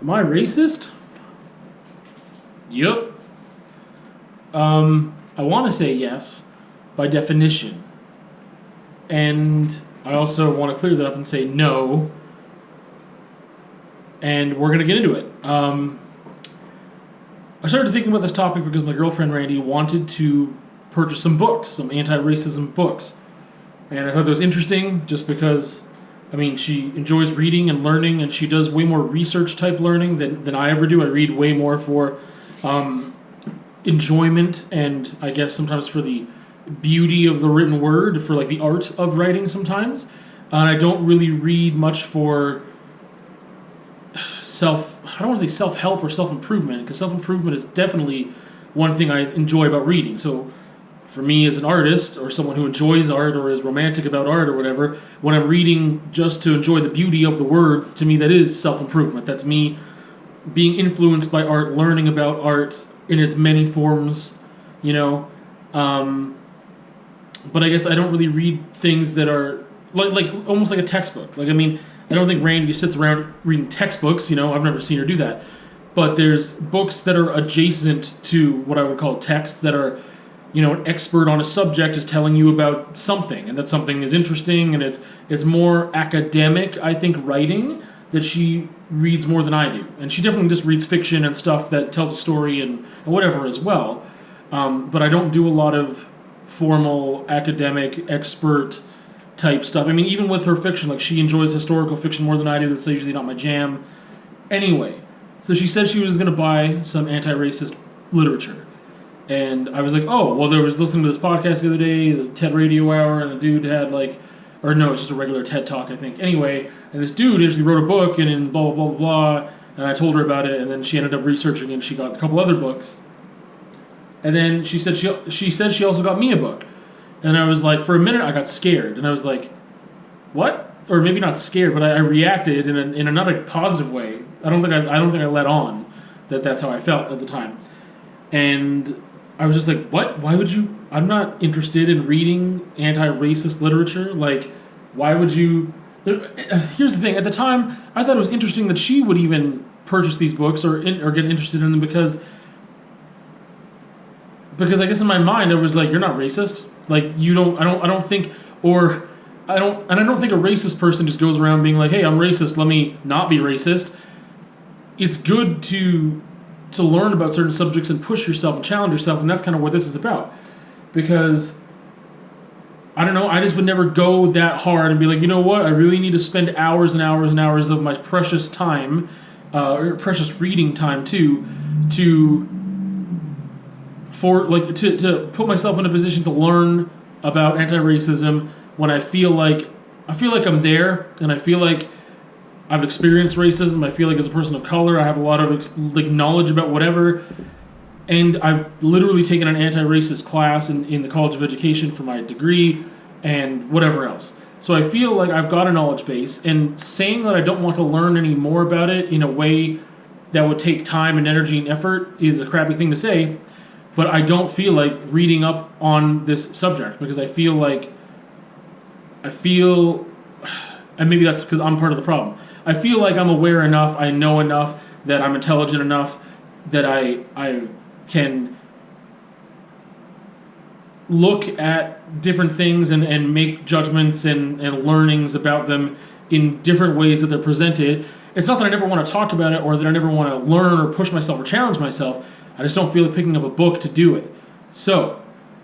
Am I racist? Yep. I want to say yes, by definition. And I also want to clear that up and say no. And we're going to get into it. I started thinking about this topic because my girlfriend Randy wanted to purchase some books, some anti-racism books. And I thought that was interesting just because, I mean, she enjoys reading and learning, and she does way more research type learning than I ever do. I read way more for enjoyment and I guess sometimes for the beauty of the written word, for like the art of writing sometimes. And I don't really read much for I don't want to say self-help or self-improvement, because self-improvement is definitely one thing I enjoy about reading. So for me as an artist or someone who enjoys art or is romantic about art or whatever, when I'm reading just to enjoy the beauty of the words, to me that is self-improvement. That's me being influenced by art, learning about art in its many forms, you know. But I guess I don't really read things that are like almost like a textbook. Like, I mean, I don't think Randy sits around reading textbooks, you know, I've never seen her do that. But there's books that are adjacent to what I would call text that are, you know, an expert on a subject is telling you about something, and that something is interesting, and it's more academic, I think, writing that she reads more than I do. And she definitely just reads fiction and stuff that tells a story and whatever as well. But I don't do a lot of formal academic expert type stuff. I mean, even with her fiction, like, she enjoys historical fiction more than I do. That's usually not my jam. Anyway, so she said she was going to buy some anti-racist literature. And I was like, oh, well, there was listening to this podcast the other day, the TED Radio Hour, and the dude had like, or no, it's just a regular TED Talk, I think. Anyway, and this dude actually wrote a book, and in blah, blah, blah, blah, and I told her about it, and then she ended up researching, and she got a couple other books. And then she said she also got me a book. And I was like, for a minute, I got scared. And I was like, what? Or maybe not scared, but I reacted in a not a positive way. I don't think I let on that's how I felt at the time. And I was just like, what? Why would you? I'm not interested in reading anti-racist literature. Like, why would you? Here's the thing. At the time, I thought it was interesting that she would even purchase these books or get interested in them because I guess in my mind I was like, you're not racist. Like, I don't think a racist person just goes around being like, hey, I'm racist, let me not be racist. It's good to learn about certain subjects and push yourself and challenge yourself, and that's kind of what this is about. Because, I don't know, I just would never go that hard and be like, you know what, I really need to spend hours and hours and hours of my precious time, or precious reading time too, to put myself in a position to learn about anti-racism when I feel like I'm there, and I feel like I've experienced racism. I feel like as a person of color, I have a lot of knowledge about whatever, and I've literally taken an anti-racist class in the College of Education for my degree and whatever else. So I feel like I've got a knowledge base, and saying that I don't want to learn any more about it in a way that would take time and energy and effort is a crappy thing to say. But I don't feel like reading up on this subject because I feel, and maybe that's because I'm part of the problem. I feel like I'm aware enough, I know enough, that I'm intelligent enough, that I can look at different things and make judgments and learnings about them in different ways that they're presented. It's not that I never want to talk about it or that I never want to learn or push myself or challenge myself. I just don't feel like picking up a book to do it. So,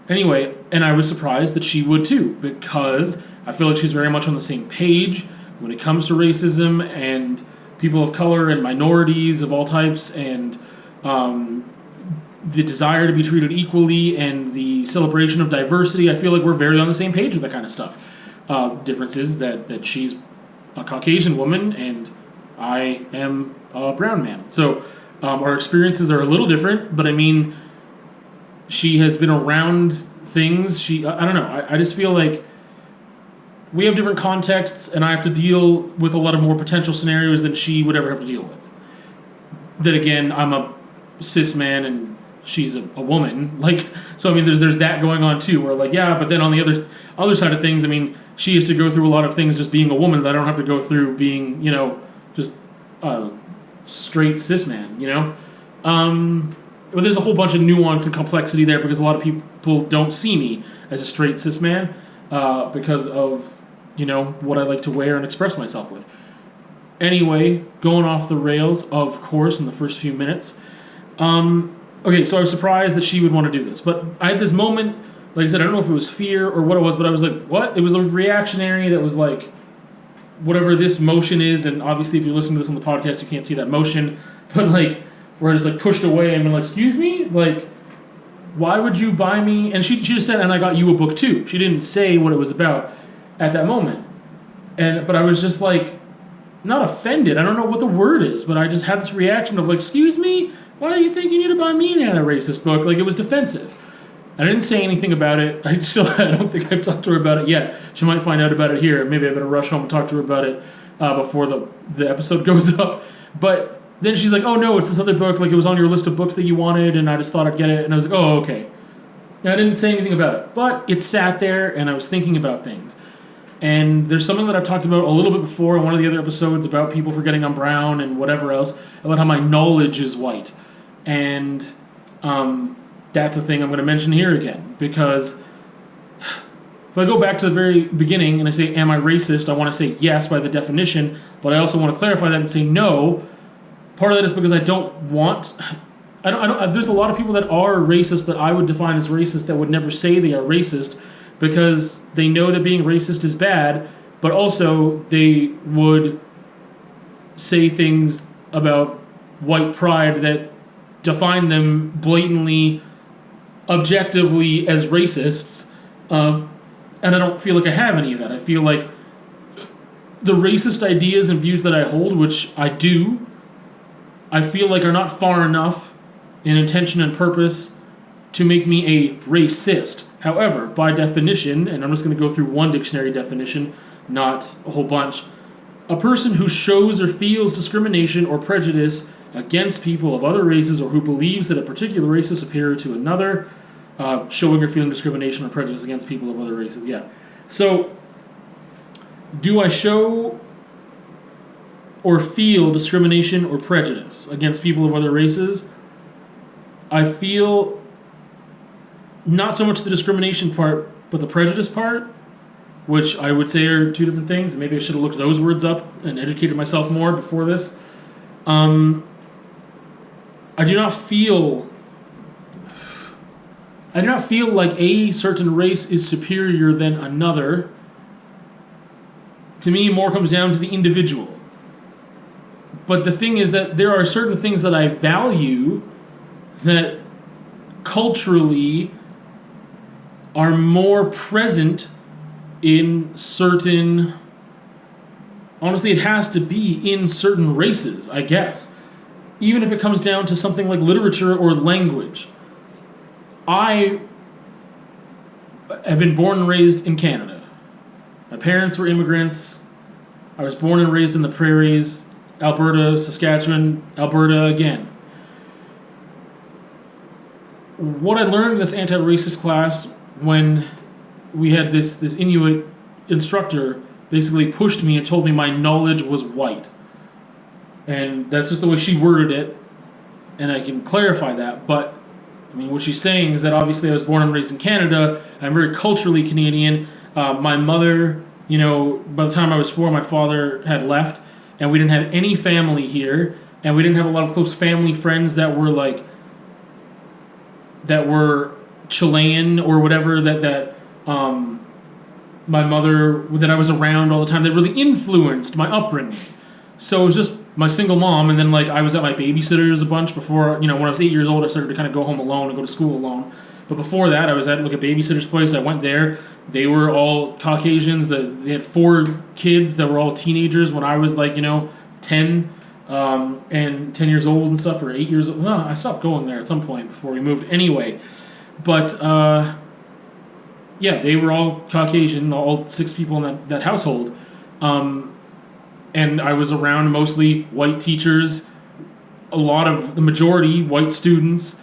anyway, and I was surprised that she would too, because I feel like she's very much on the same page when it comes to racism and people of color and minorities of all types, and the desire to be treated equally and the celebration of diversity. I feel like we're very on the same page with that kind of stuff. Difference is that she's a Caucasian woman and I am a brown man. So our experiences are a little different, but I mean, she has been around things. I don't know. I just feel like we have different contexts, and I have to deal with a lot of more potential scenarios than she would ever have to deal with. Then again, I'm a cis man and she's a woman. Like, so I mean, there's that going on too, where like, yeah, but then on the other side of things, I mean, she has to go through a lot of things just being a woman that I don't have to go through being, you know, just straight cis man, you know? But there's a whole bunch of nuance and complexity there because a lot of people don't see me as a straight cis man because of, you know, what I like to wear and express myself with. Anyway, going off the rails, of course, in the first few minutes. Okay, so I was surprised that she would want to do this. But I had this moment, like I said, I don't know if it was fear or what it was, but I was like, what? It was a reactionary that was like, whatever this motion is, and obviously if you're listening to this on the podcast, you can't see that motion, but like, where I just like pushed away and been like, excuse me? Like, why would you buy me? And she just said, and I got you a book too. She didn't say what it was about at that moment. But I was just like, not offended. I don't know what the word is, but I just had this reaction of like, excuse me? Why do you think you need to buy me a racist book? Like, it was defensive. I didn't say anything about it. I don't think I've talked to her about it yet. She might find out about it here. Maybe I better rush home and talk to her about it before the episode goes up. But then she's like, oh no, it's this other book. Like, it was on your list of books that you wanted, and I just thought I'd get it. And I was like, oh, okay. And I didn't say anything about it. But it sat there, and I was thinking about things. And there's something that I've talked about a little bit before in one of the other episodes about people forgetting I'm brown and whatever else, about how my knowledge is white. And that's a thing I'm going to mention here again, because if I go back to the very beginning and I say, am I racist? I want to say yes by the definition, but I also want to clarify that and say no. Part of that is because I don't, there's a lot of people that are racist that I would define as racist that would never say they are racist because they know that being racist is bad, but also they would say things about white pride that define them blatantly, objectively as racists, and I don't feel like I have any of that. I feel like the racist ideas and views that I hold, which I do, I feel like are not far enough in intention and purpose to make me a racist. However, by definition, and I'm just going to go through one dictionary definition, not a whole bunch, a person who shows or feels discrimination or prejudice against people of other races or who believes that a particular race is superior to another, showing or feeling discrimination or prejudice against people of other races. Yeah. So, do I show or feel discrimination or prejudice against people of other races? I feel not so much the discrimination part, but the prejudice part, which I would say are two different things. Maybe I should have looked those words up and educated myself more before this. I do not feel like a certain race is superior than another. To me, more comes down to the individual. But the thing is that there are certain things that I value that culturally are more present in certain... Honestly, it has to be in certain races, I guess. Even if it comes down to something like literature or language. I have been born and raised in Canada. My parents were immigrants. I was born and raised in the prairies, Alberta, Saskatchewan, Alberta again. What I learned in this anti-racist class when we had this Inuit instructor basically pushed me and told me my knowledge was white. And that's just the way she worded it, and I can clarify that, but I mean, what she's saying is that obviously I was born and raised in Canada. I'm very culturally Canadian. My mother, you know, by the time I was 4, my father had left, and we didn't have any family here, and we didn't have a lot of close family friends that were Chilean or whatever, that my mother, that I was around all the time, that really influenced my upbringing. So it was just my single mom, and then I was at my babysitter's a bunch before, when I was 8 years old, I started to kind of go home alone and go to school alone. But before that, I was at a babysitter's place. I went there. They were all Caucasians. They had 4 kids that were all teenagers when I was 10 and 10 years old and stuff, or 8 years old. Well, I stopped going there at some point before we moved anyway. But yeah, they were all Caucasian, all 6 people in that household. And I was around mostly white teachers, the majority white students.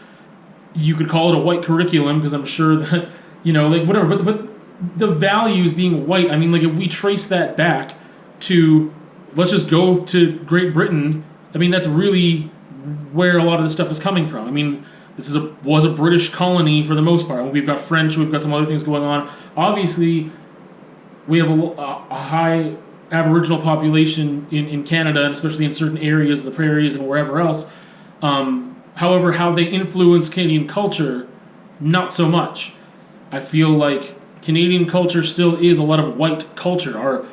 You could call it a white curriculum because I'm sure that, whatever. But the values being white, I mean, if we trace that back to, let's just go to Great Britain I mean, that's really where a lot of this stuff is coming from. I mean, was a British colony for the most part. We've got French, we've got some other things going on. Obviously, we have a high Aboriginal population in Canada, and especially in certain areas, the prairies and wherever else. However, how they influence Canadian culture, not so much. I feel like Canadian culture still is a lot of white culture. Our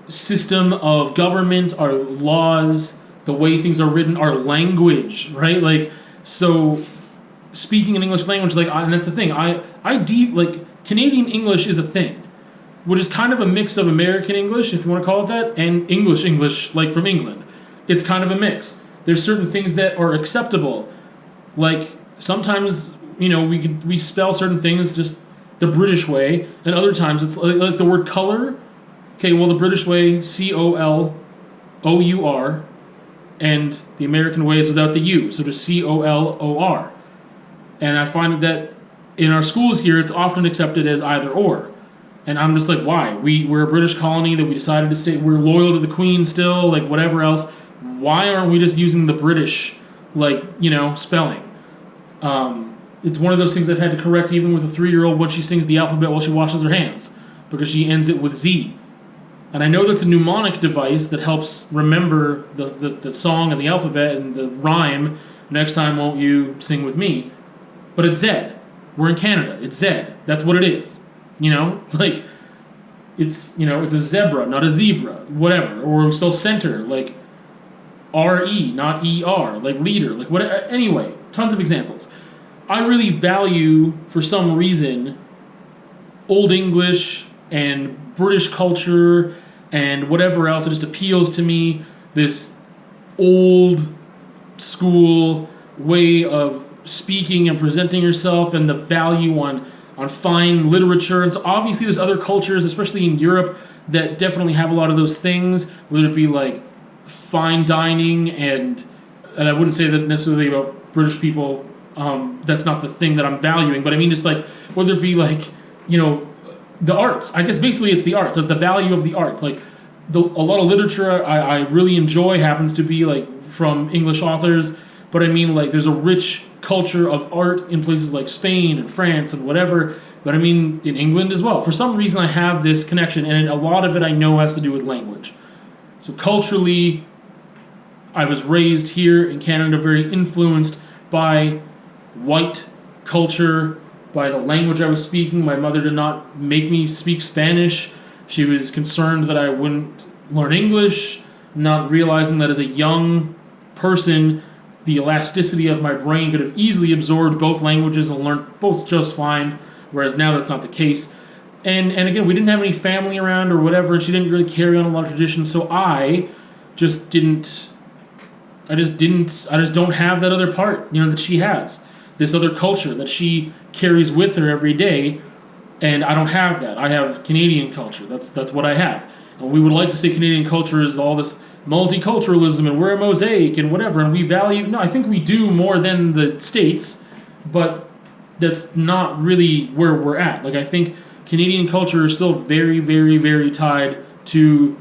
system of government, our laws, the way things are written, our language, right? Like, so speaking an English language, like, and that's the thing. Like, Canadian English is a thing, which is kind of a mix of American English, if you want to call it that, and English, like from England. It's kind of a mix. There's certain things that are acceptable. Like, sometimes, we spell certain things just the British way, and other times it's like the word color. Okay, well, the British way, COLOUR, and the American way is without the U, so just COLOR. And I find that in our schools here, it's often accepted as either or. And I'm just like, why? We're a British colony that we decided to stay, we're loyal to the Queen still, like whatever else. Why aren't we just using the British, spelling? It's one of those things I've had to correct even with a 3-year-old when she sings the alphabet while she washes her hands, because she ends it with Z. And I know that's a mnemonic device that helps remember the song and the alphabet and the rhyme. Next time, won't you sing with me? But it's Z. We're in Canada. It's Z. That's what it is. Like, it's a zebra, not a zebra. Whatever. Or we spell center, like R-E, not E-R, like leader, like what. Anyway, tons of examples. I really value, for some reason, Old English and British culture and whatever else. It just appeals to me, this old school way of speaking and presenting yourself, and the value on fine literature. And so obviously there's other cultures, especially in Europe, that definitely have a lot of those things, whether it be like fine dining, and I wouldn't say that necessarily about British people. That's not the thing that I'm valuing, but I mean just like whether it be like the arts. I guess basically it's the arts. It's the value of the arts. Like a lot of literature I really enjoy happens to be like from English authors, but I mean like there's a rich culture of art in places like Spain and France and whatever, but I mean in England as well. For some reason I have this connection, and a lot of it I know has to do with language. So culturally, I was raised here in Canada, very influenced by white culture, by the language I was speaking. My mother did not make me speak Spanish. She was concerned that I wouldn't learn English, not realizing that as a young person, the elasticity of my brain could have easily absorbed both languages and learned both just fine, whereas now that's not the case. And again, we didn't have any family around or whatever, and she didn't really carry on a lot of traditions, so I just don't have that other part, that she has. This other culture that she carries with her every day, and I don't have that. I have Canadian culture. That's what I have. And we would like to say Canadian culture is all this multiculturalism and we're a mosaic and whatever, and we value. No, I think we do more than the States, but that's not really where we're at. Like, I think Canadian culture is still very, very, very tied to,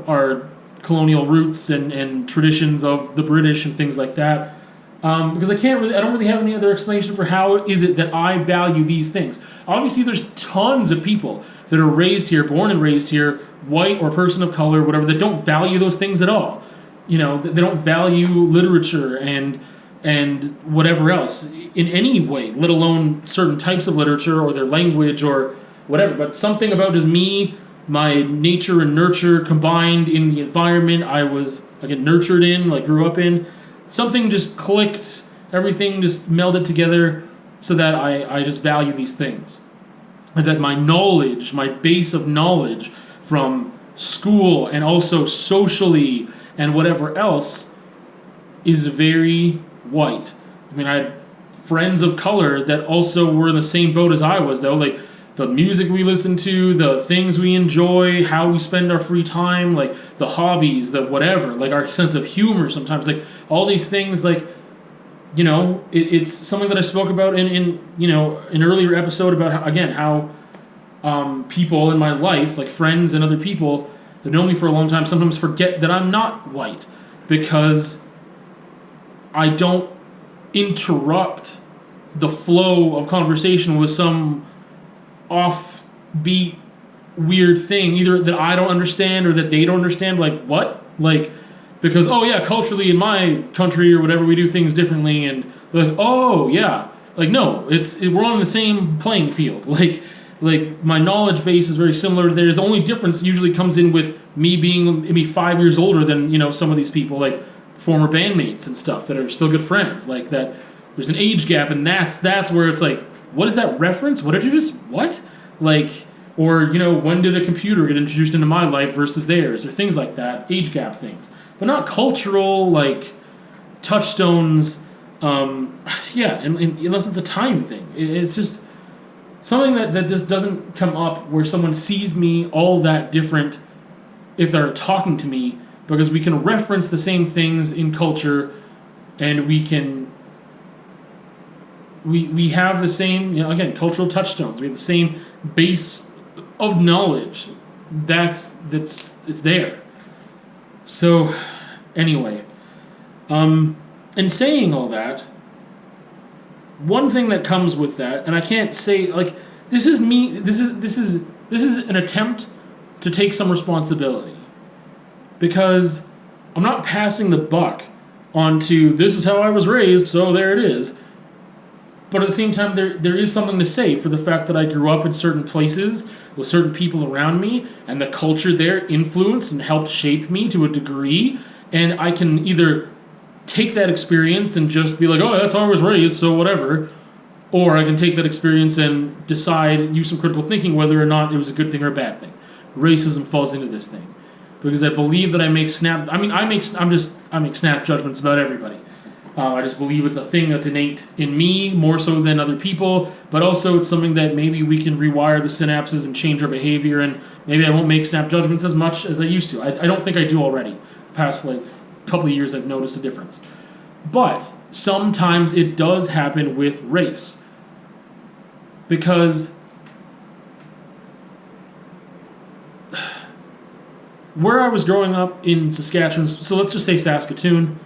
our colonial roots and traditions of the British and things like that. Because I don't really have any other explanation for how is it that I value these things. Obviously, there's tons of people that are raised here, born and raised here, white or person of color, whatever, that don't value those things at all. They don't value literature and whatever else in any way, let alone certain types of literature or their language or whatever. But something about just me, my nature and nurture combined in the environment I was, again, nurtured in, like grew up in, something just clicked, everything just melded together so that I just value these things. And that my knowledge, my base of knowledge from school and also socially and whatever else is very white. I mean, I had friends of color that also were in the same boat as I was, though. Like, the music we listen to, the things we enjoy, how we spend our free time, like the hobbies, the whatever, like our sense of humor sometimes, like all these things, like, it's something that I spoke about in an earlier episode about how people in my life, like friends and other people that know me for a long time, sometimes forget that I'm not white. because I don't interrupt the flow of conversation with some offbeat weird thing, either that I don't understand or that they don't understand. Like, what? Like, because, oh yeah, culturally in my country or whatever, we do things differently, and like, oh yeah, like, no, we're on the same playing field. Like my knowledge base is very similar to theirs. The only difference usually comes in with me being maybe 5 years older than, you know, some of these people, like former bandmates and stuff that are still good friends. Like that, there's an age gap, and that's where it's like, what is that reference? What did you just, what? Like, or, you know, when did a computer get introduced into my life versus theirs, or things like that, age gap things. But not cultural, like, touchstones, yeah, and unless it's a time thing. It's just something that just doesn't come up where someone sees me all that different if they're talking to me, because we can reference the same things in culture, and we have the same, you know, again, cultural touchstones. We have the same base of knowledge. It's there. So, anyway, in saying all that, one thing that comes with that, and I can't say, like, this is an attempt to take some responsibility, because I'm not passing the buck onto, this is how I was raised, so there it is. But at the same time, there is something to say for the fact that I grew up in certain places with certain people around me, and the culture there influenced and helped shape me to a degree, and I can either take that experience and just be like, oh, that's how I was raised, so whatever, or I can take that experience and decide, use some critical thinking, whether or not it was a good thing or a bad thing. Racism falls into this thing, because I believe that I make snap judgments about everybody. I just believe it's a thing that's innate in me more so than other people, but also it's something that maybe we can rewire the synapses and change our behavior, and maybe I won't make snap judgments as much as I used to. I don't think I do already. The past couple of years I've noticed a difference. But sometimes it does happen with race, because where I was growing up in Saskatchewan, so let's just say Saskatoon,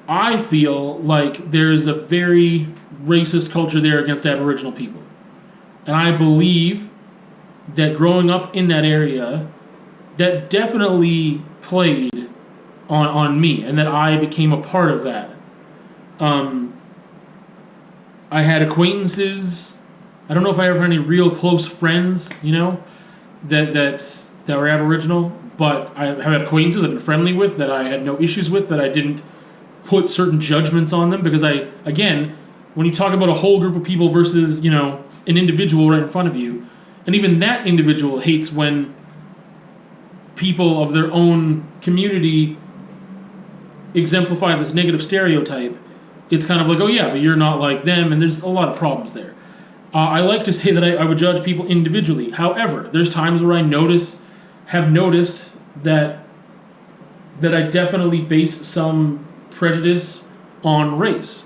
I feel like there's a very racist culture there against Aboriginal people. And I believe that growing up in that area, that definitely played on me, and that I became a part of that. I had acquaintances. I don't know if I ever had any real close friends, you know, that were Aboriginal, but I have had acquaintances I've been friendly with, that I had no issues with, that I didn't put certain judgments on them, because again, when you talk about a whole group of people versus, you know, an individual right in front of you, and even that individual hates when people of their own community exemplify this negative stereotype, it's kind of like, oh yeah, but you're not like them, and there's a lot of problems there. I like to say that I would judge people individually. However, there's times where I have noticed that I definitely base some prejudice on race,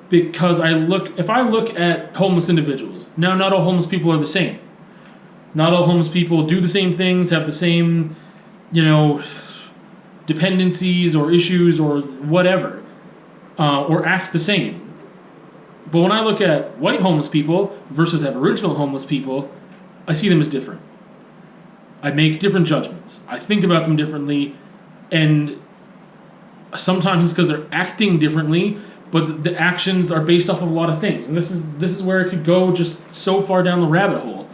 because if I look at homeless individuals, now not all homeless people are the same. Not all homeless people do the same things, have the same, you know, dependencies or issues or whatever, or act the same. But when I look at white homeless people versus Aboriginal homeless people, I see them as different. I make different judgments. I think about them differently, and sometimes it's because they're acting differently, but the actions are based off of a lot of things. And this is where it could go just so far down the rabbit hole,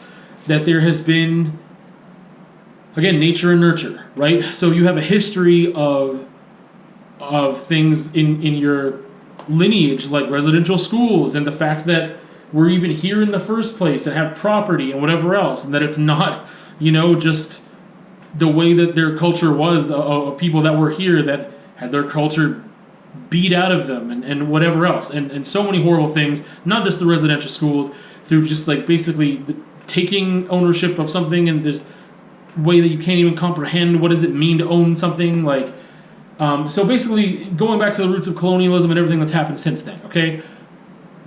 that there has been, again, nature and nurture, right? So you have a history of things in your lineage, like residential schools, and the fact that we're even here in the first place, and have property and whatever else, and that it's not, you know, just the way that their culture was, of people that were here that had their culture beat out of them, and whatever else, and so many horrible things, not just the residential schools, through just like basically taking ownership of something in this way that you can't even comprehend. What does it mean to own something? Like, so basically going back to the roots of colonialism and everything that's happened since then, okay?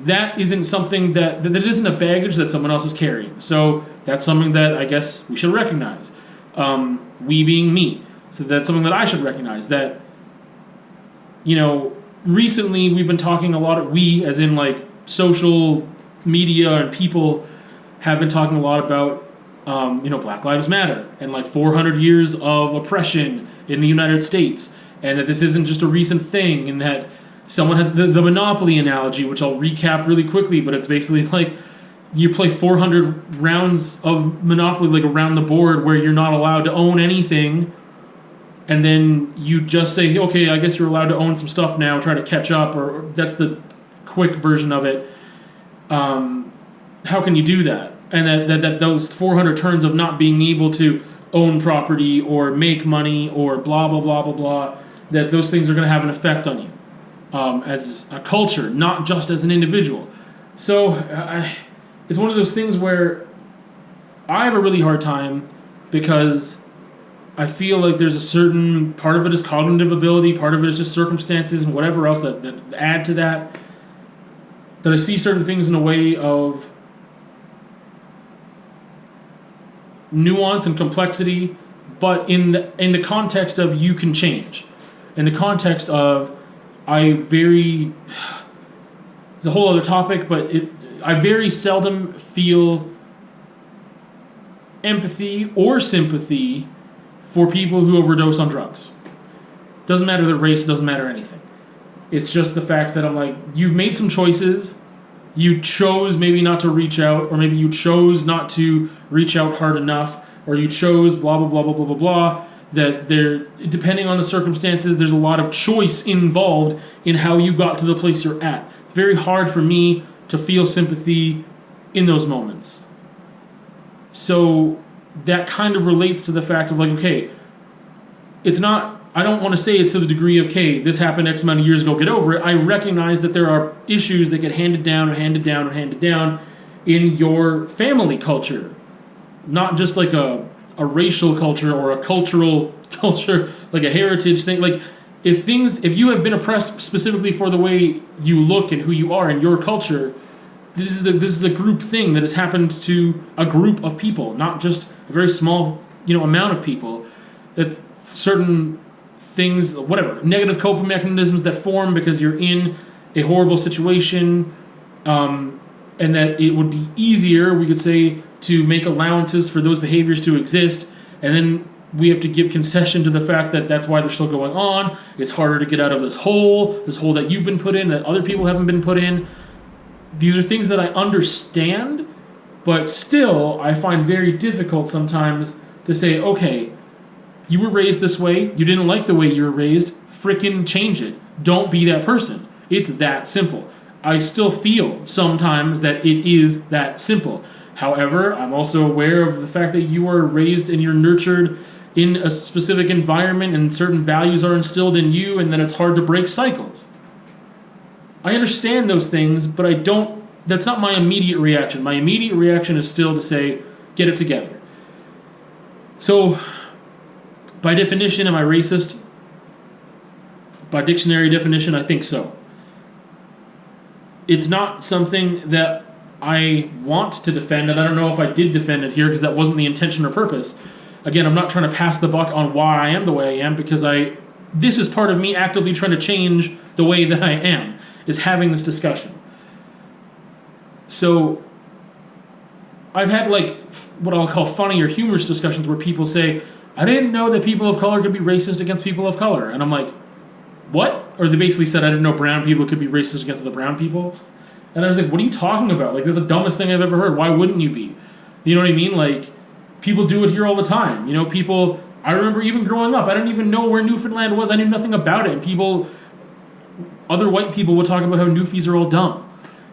That isn't something that isn't a baggage that someone else is carrying. So that's something that I guess we should recognize. We being me. So that's something that I should recognize. That, recently we've been talking a lot, we as in like social media and people have been talking a lot about, Black Lives Matter and like 400 years of oppression in the United States, and that this isn't just a recent thing, and that someone had the Monopoly analogy, which I'll recap really quickly, but it's basically like you play 400 rounds of Monopoly like around the board where you're not allowed to own anything, and then you just say, okay, I guess you're allowed to own some stuff now, try to catch up, or that's the quick version of it. How can you do that? And that those 400 turns of not being able to own property or make money or blah, blah, blah, blah, blah, that those things are going to have an effect on you as a culture, not just as an individual. So it's one of those things where I have a really hard time, because I feel like there's a certain part of it is cognitive ability, part of it is just circumstances and whatever else that add to that I see certain things in a way of nuance and complexity, but in the context of you can change, in the context of it's a whole other topic, but I very seldom feel empathy or sympathy for people who overdose on drugs. Doesn't matter their race, doesn't matter anything. It's just the fact that I'm like, you've made some choices. You chose maybe not to reach out, or maybe you chose not to reach out hard enough, or you chose blah, blah, blah, blah, blah, blah, blah. That depending on the circumstances, there's a lot of choice involved in how you got to the place you're at. It's very hard for me to feel sympathy in those moments. So that kind of relates to the fact of like, okay, it's not, I don't want to say it's to the degree of, okay, this happened X amount of years ago, get over it. I recognize that there are issues that get handed down or handed down or handed down in your family culture. Not just like a racial culture or a cultural culture, like a heritage thing. Like if you have been oppressed specifically for the way you look and who you are in your culture, this is the group thing that has happened to a group of people, not just a very small, amount of people. That certain things, whatever, negative coping mechanisms that form because you're in a horrible situation, and that it would be easier, we could say, to make allowances for those behaviors to exist, and then we have to give concession to the fact that that's why they're still going on. It's harder to get out of this hole that you've been put in, that other people haven't been put in. These are things that I understand, but still I find very difficult sometimes to say, okay, you were raised this way, you didn't like the way you were raised, frickin' change it. Don't be that person. It's that simple. I still feel sometimes that it is that simple. However, I'm also aware of the fact that you are raised and you're nurtured in a specific environment and certain values are instilled in you, and that it's hard to break cycles. I understand those things, but that's not my immediate reaction. My immediate reaction is still to say, get it together. So, by definition, am I racist? By dictionary definition, I think so. It's not something that I want to defend, and I don't know if I did defend it here because that wasn't the intention or purpose. Again, I'm not trying to pass the buck on why I am the way I am, because this is part of me actively trying to change the way that I am, is having this discussion. So I've had like what I'll call funny or humorous discussions where people say, I didn't know that people of color could be racist against people of color. And I'm like, what? Or they basically said I didn't know brown people could be racist against the brown people. And I was like, what are you talking about? Like, that's the dumbest thing I've ever heard. Why wouldn't you be? You know what I mean? Like, people do it here all the time. I remember even growing up, I didn't even know where Newfoundland was. I knew nothing about it. And other white people would talk about how Newfies are all dumb.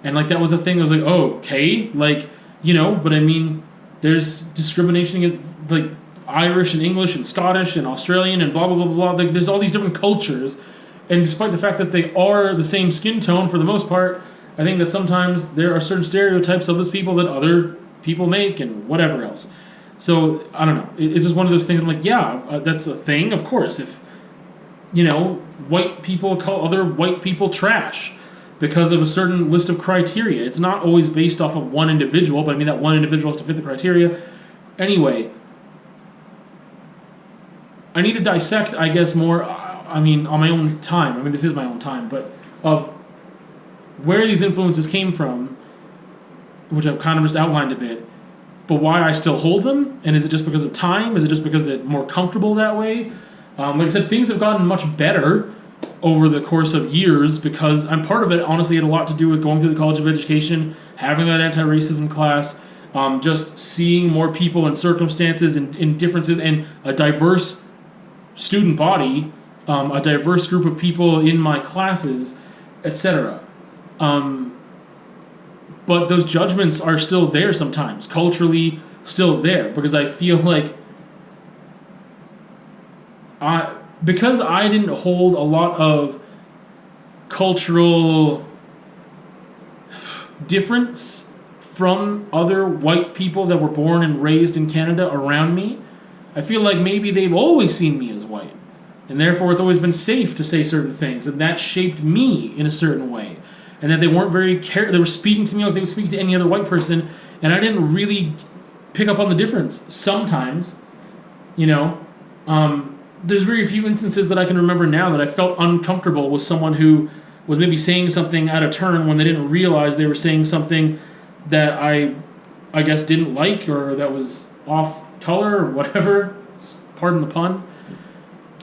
And like, that was a thing. I was like, oh, okay. Like, but I mean, there's discrimination against, like, Irish and English and Scottish and Australian and blah, blah, blah, blah. Like, there's all these different cultures. And despite the fact that they are the same skin tone for the most part, I think that sometimes there are certain stereotypes of those people that other people make and whatever else. So, I don't know. It's just one of those things. I'm like, yeah, that's a thing. Of course, if, white people call other white people trash because of a certain list of criteria. It's not always based off of one individual, but I mean that one individual has to fit the criteria. Anyway, I need to dissect, I guess, more, I mean, on my own time. I mean, this is my own time, but of where these influences came from, which I've kind of just outlined a bit, but why I still hold them, and is it just because of time? Is it just because it's more comfortable that way? Like I said, things have gotten much better over the course of years because I'm part of it. Honestly, had a lot to do with going through the College of Education, having that anti-racism class, just seeing more people and circumstances and differences, and a diverse student body, a diverse group of people in my classes, etc. But those judgments are still there sometimes, culturally still there, because I feel like because I didn't hold a lot of cultural difference from other white people that were born and raised in Canada around me, I feel like maybe they've always seen me as white. And therefore it's always been safe to say certain things, and that shaped me in a certain way. And that they weren't very they were speaking to me like they would speak to any other white person, and I didn't really pick up on the difference. Sometimes, you know, there's very few instances that I can remember now that I felt uncomfortable with someone who was maybe saying something out of turn when they didn't realize they were saying something that I guess didn't like, or that was off color or whatever. Pardon the pun.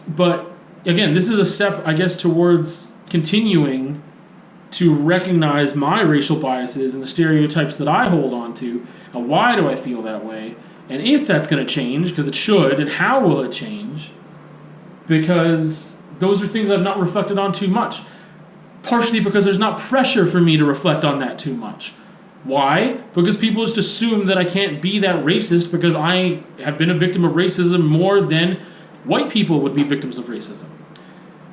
But again, this is a step, I guess, towards continuing to recognize my racial biases and the stereotypes that I hold on to, and why do I feel that way, and if that's going to change, because it should, and how will it change, because those are things I've not reflected on too much, partially because there's not pressure for me to reflect on that too much. Why? Because people just assume that I can't be that racist because I have been a victim of racism more than white people would be victims of racism.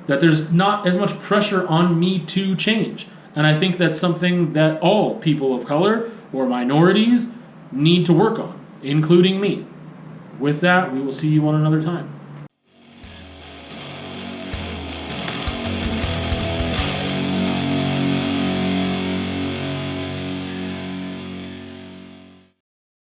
That there's not as much pressure on me to change. And I think that's something that all people of color or minorities need to work on, including me. With that, we will see you on another time.